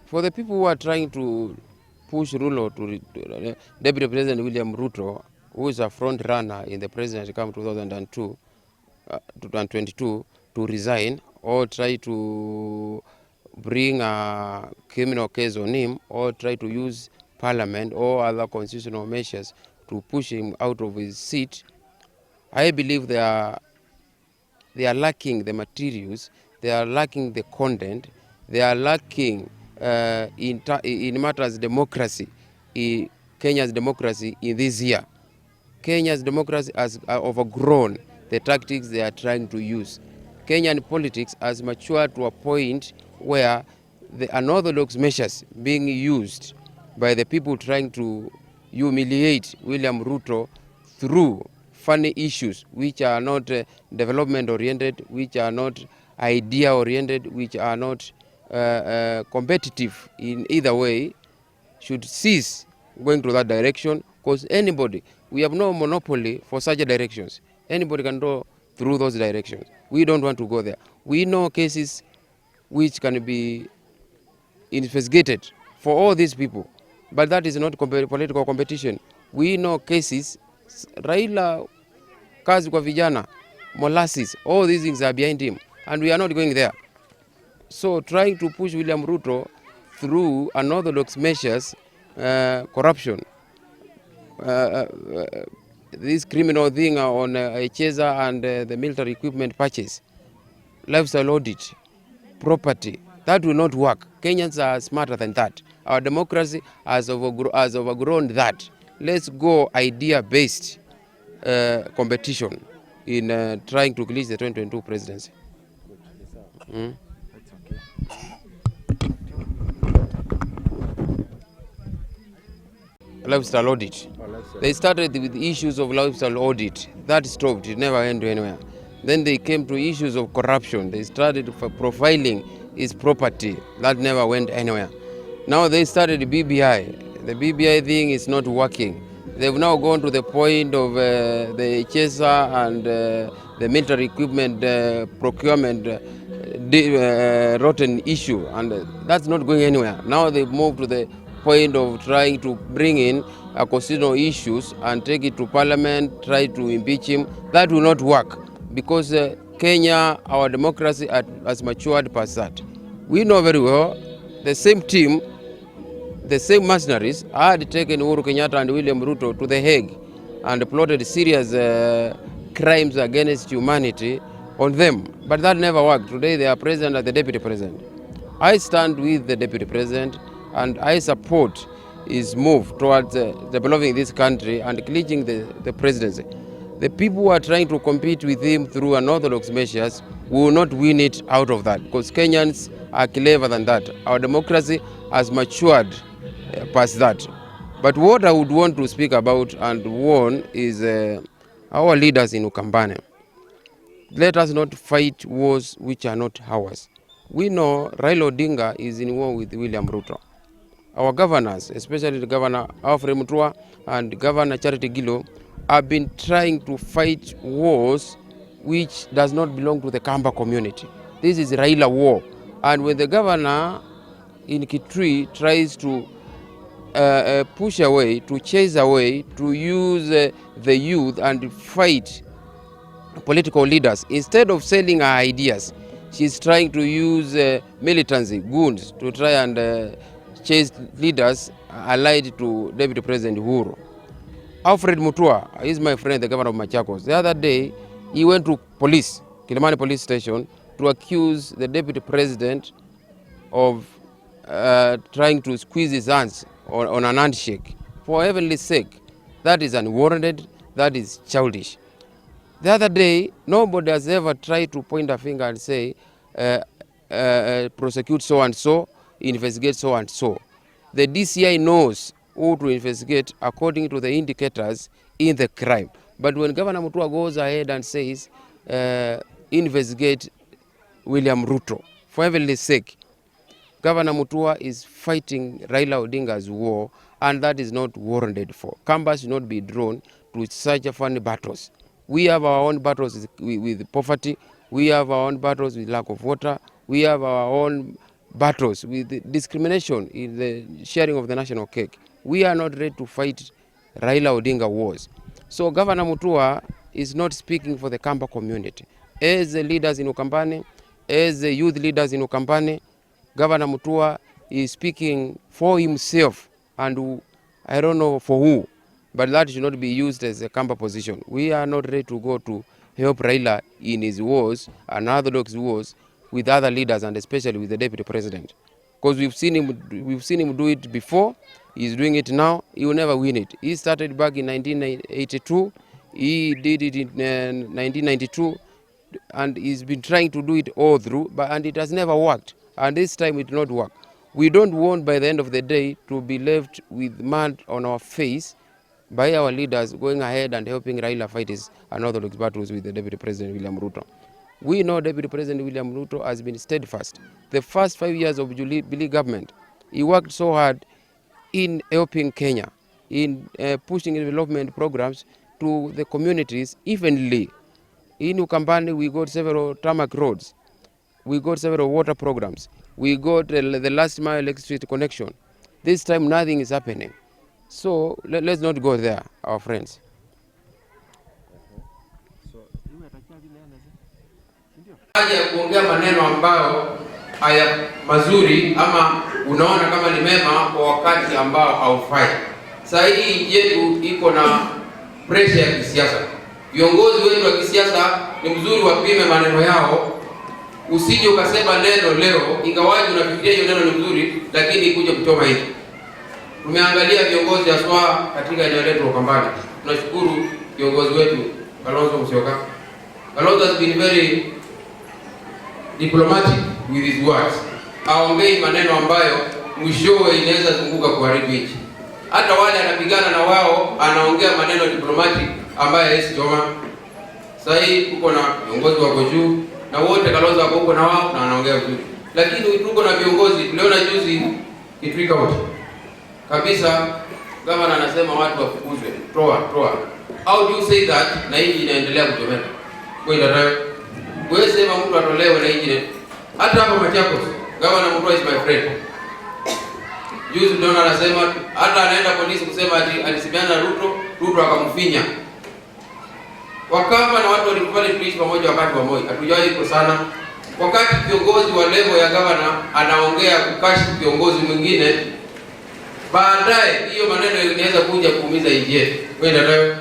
For the people who are trying to push Ruto Deputy President William Ruto, who is a front runner in the presidency come 2022, to resign or try to bring a criminal case on him or try to use parliament or other constitutional measures to push him out of his seat, I believe they are lacking the materials, they are lacking the content, they are lacking in matters democracy, Kenya's democracy in this year. Kenya's democracy has overgrown the tactics they are trying to use. Kenyan politics has matured to a point where the unorthodox measures being used by the people trying to humiliate William Ruto through funny issues which are not development oriented, which are not idea oriented, which are not competitive in either way, should cease going to that direction, because anybody, we have no monopoly for such directions. Anybody can go through those directions. We don't want to go there. We know cases which can be investigated for all these people, but that is not political competition. We know cases, Raila, kazi kwa vijana, molasses, all these things are behind him, and we are not going there. So trying to push William Ruto through unorthodox measures, corruption, this criminal thing on Echeza and the military equipment purchase, lifestyle audit, property, that will not work. Kenyans are smarter than that. Our democracy has overgrown that. Let's go idea-based competition in trying to clinch the 2022 presidency. Mm? Lifestyle audit. They started with issues of lifestyle audit. That stopped. It never went anywhere. Then they came to issues of corruption. They started for profiling his property. That never went anywhere. Now they started BBI. The BBI thing is not working. They've now gone to the point of the Chesa and the military equipment procurement rotten issue, and that's not going anywhere. Now they've moved to the point of trying to bring in constitutional issues and take it to parliament, try to impeach him. That will not work because Kenya, our democracy has matured past that. We know very well the same team, the same mercenaries had taken Uhuru Kenyatta and William Ruto to The Hague and plotted serious crimes against humanity on them. But that never worked. Today they are president and the deputy president. I stand with the deputy president and I support his move towards developing this country and clinching the presidency. The people who are trying to compete with him through unorthodox measures will not win it out of that, because Kenyans are clever than that. Our democracy has matured past that. But what I would want to speak about and warn is our leaders in Ukambane. Let us not fight wars which are not ours. We know Raila Odinga is in war with William Ruto. Our governors, especially the Governor Alfred Mutua and Governor Charity Gilo, have been trying to fight wars which does not belong to the Kamba community. This is Raila war. And when the governor in Kitui tries to push away, to chase away, to use the youth and fight political leaders, instead of selling her ideas, she's trying to use militancy, goons, to try and chase leaders allied to Deputy President Uhuru. Alfred Mutua is my friend, the governor of Machakos. The other day, he went to police, Kilimani police station, to accuse the deputy president of trying to squeeze his hands on an handshake. For heaven's sake, that is unwarranted, that is childish. The other day, nobody has ever tried to point a finger and say, prosecute so-and-so, investigate so-and-so. The DCI knows who to investigate according to the indicators in the crime. But when Governor Mutua goes ahead and says, investigate William Ruto, for heaven's sake, Governor Mutua is fighting Raila Odinga's war, and that is not warranted for. Kamba should not be drawn to such funny battles. We have our own battles with poverty. We have our own battles with lack of water. We have our own battles, with the discrimination in the sharing of the national cake. We are not ready to fight Raila Odinga wars. So Governor Mutua is not speaking for the Kamba community. As the leaders in Ukambani, as the youth leaders in Ukambani, Governor Mutua is speaking for himself, and I don't know for who, but that should not be used as a Kamba position. We are not ready to go to help Raila in his wars, unorthodox wars, with other leaders and especially with the deputy president. Because we've seen him do it before, he's doing it now, he will never win it. He started back in 1982, he did it in 1992, and he's been trying to do it all through, and it has never worked. And this time it will not work. We don't want by the end of the day to be left with mud on our face by our leaders going ahead and helping Raila fight his unorthodox battles with the Deputy President William Ruto. We know Deputy President William Ruto has been steadfast. The first 5 years of Jubilee government, he worked so hard in helping Kenya, in pushing development programs to the communities evenly. In Ukambani, we got several tarmac roads. We got several water programs. We got the last mile electricity connection. This time, nothing is happening. So let's not go there, our friends. Haja kuongea maneno ambayo haya mazuri ama unaona kama ni mema kwa wakati ambao haufai. Sasa hii yetu iko na pressure ya kisiasa. Viongozi wetu wa kisiasa ni mzuri wapime maneno yao. Usije ukasema neno leo ingawaje unafikiria hiyo neno ni mzuri lakini kuja kuchoma hivi. Tumeangalia viongozi haswa katika eneo letu la Ukambani. Tunashukuru viongozi wetu Kalonzo Musyoka. Kalonzo has been very diplomatic with his words. Haongei maneno ambayo mwishowe inaweza zunguka kuharibu nchi. Hata wale anapigana na wao anaongea maneno diplomatic ambayo hesi choma. Sasa hii tuko na viongozi wako juu na wote Kalonzo wako huko na wao na anaongea vizuri. Lakini tuko na viongozi tuliona juzi Kitwika wote. Kabisa gavana anasema watu wafukuzwe. Toa. How do you say that na hii inaendelea kuchomeka? Kwa hiyo wewe sema mtu atolewe na hii. Hata hapa Machakos, gavana Nimrod is my friend. Juzi ndio anasema hata anaenda polisi kusema ati alisimama na Ruto akamfinya. Wakamba na watu walikubali tuishi pamoja wakati pamoja. Hatujawahi kukosana. Wakati kiongozi wa level ya gavana anaongea kukashifu kiongozi mwingine, baadaye hiyo maneno inaweza kuja kuumiza nchi yetu. Wewe ndio.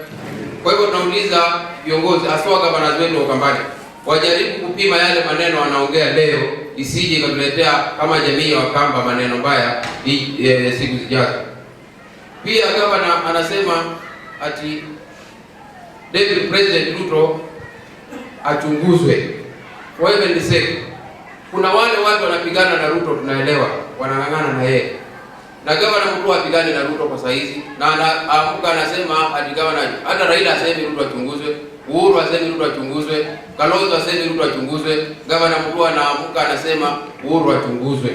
Kwa hivyo tunauliza viongozi aswa gavana wetu wa Ukambani wajaribu kupima yale maneno wanaongea leo, isije ikatuletea kama jamii ya Wakamba maneno mbaya siku zijazo. Pia gavana anasema ati Deputy President Ruto achunguzwe. Kwa hivyo niseme kuna wale watu wanapigana na Ruto, tunaelewa wanang'ang'ana na yeye. Na gavana mtu apigane na Ruto kwa saizi na anaamka anasema ati gavana hata Raila aseme Ruto achunguzwe, Uhuru aseme Ruto achunguzwe, Kalonzo aseme Ruto achunguzwe, gavana mtu anaamka anasema Uhuru achunguzwe,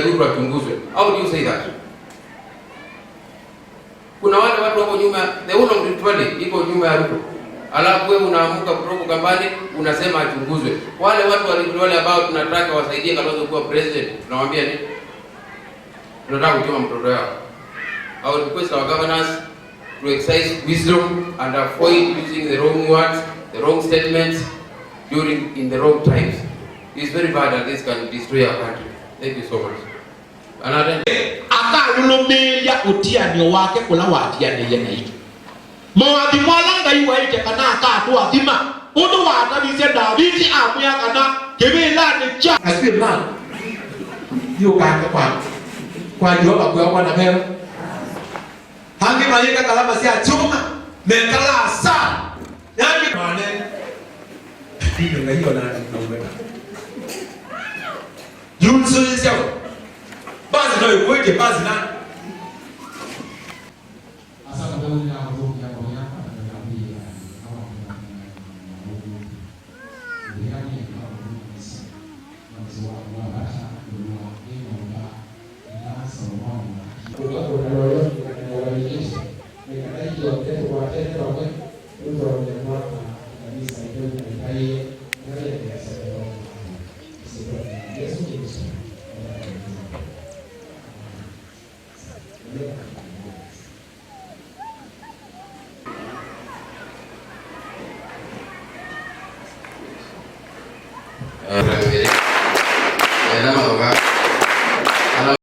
Ruto achunguzwe. How do you say that? Kuna wale watu wako nyuma, the Unorthodox iko nyuma ya Ruto. Alafu wewe unaamka kutoka Kambani unasema achunguzwe. Wale watu wale ambao tunataka wasaidie Kalonzo kuwa president, tunawaambia nini? Tunataka kuchoma mtoto wao. I would request our governors to exercise wisdom and avoid using the wrong words, the wrong statements in the wrong times. It's very bad and this can destroy our country. Thank you so much. Another akalumeya utianio wake kula watianie na itu mwathi mwalanga iwaite kana akatwa thima undu watabise Davidi amuya kana kibila ni cha asema hiyo kaka kwa Jehova kwa na mbele hangi mayeka kalama si achoma mekala sana yani mane ndio hiyo na umeka yunso yao basi ndio iweke basi na asante kwa kuja kwa yako na kuambia